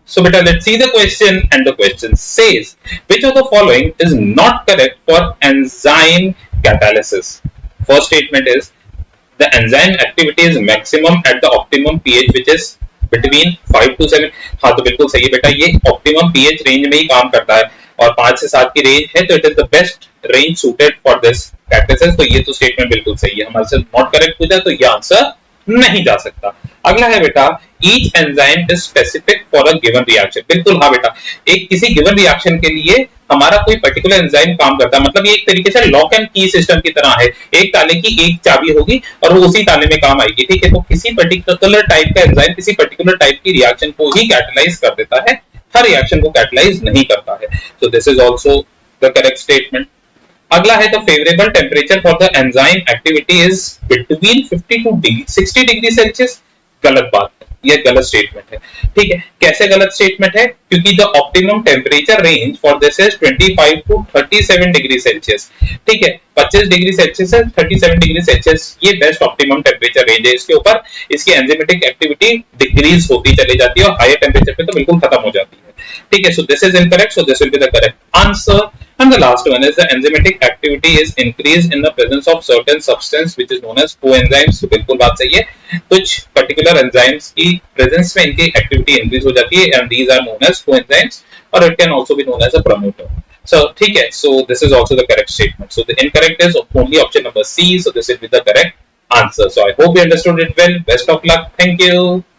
So beta, let's see the question, and the question says, which of the following is not correct for enzyme catalysis? First statement is, the enzyme activity is maximum at the optimum pH which is between 5 to 7. हाँ तो बिल्कुल सही है बेटा, ये optimum pH range में ही काम करता है और 5 से 7 की रेंज है, तो it is the best range suited for this catalysis. तो ये तो स्टेटमेंट बिल्कुल सही है, हमारे से नॉट करेक्ट पूछा तो ये आंसर नहीं जा सकता। अगला है बेटा, each enzyme is specific for a given reaction. बिल्कुल हाँ बेटा, एक किसी गिवन रिएक्शन के लिए हमारा कोई पर्टिकुलर एंजाइम काम करता है, मतलब ये एक तरीके से लॉक एंड की सिस्टम की तरह है, एक ताले की एक चाबी होगी और वो उसी ताले में काम आएगी, ठीक है। तो किसी पर्टिकुलर टाइप का एंजाइम किसी पर्टिकुलर टाइप की रिएक्शन को ही कैटलाइज कर देता है, हर रिएक्शन को कैटलाइज नहीं करता है। So this is also the correct statement. अगला है, the favourable temperature for the enzyme activity is between 50 to 60 degree Celsius. गलत बात है, ये गलत स्टेटमेंट है, ठीक है। कैसे गलत स्टेटमेंट है? क्योंकि the optimum temperature range for this is 25 to 37 degree Celsius, ठीक है। 25 डिग्री सेल्सियस से 37 डिग्री सेल्सियस ये बेस्ट ऑप्टिमम टेम्परेचर रेंज है। इसके ऊपर इसकी एंजाइमेटिक एक्टिविटी डिक्रीज होती चली जाती है और हायर टेम्परेचर पे तो बिल्कुल खत्म हो जाती है, ठीक है। So this is incorrect, so this will be the correct answer. And the last one is, the enzymatic activity is increased in the presence of certain substance which is known as coenzymes। तो बिल्कुल बात सही है, कुछ particular enzymes की presence में इनकी activity increase हो जाती है and these are known as coenzymes, or it can also be known as a promoter। So ठीक है, so this is also the correct statement। So the incorrect is only option number C, so this will be the correct answer। So I hope you understood it well. Best of luck. Thank you.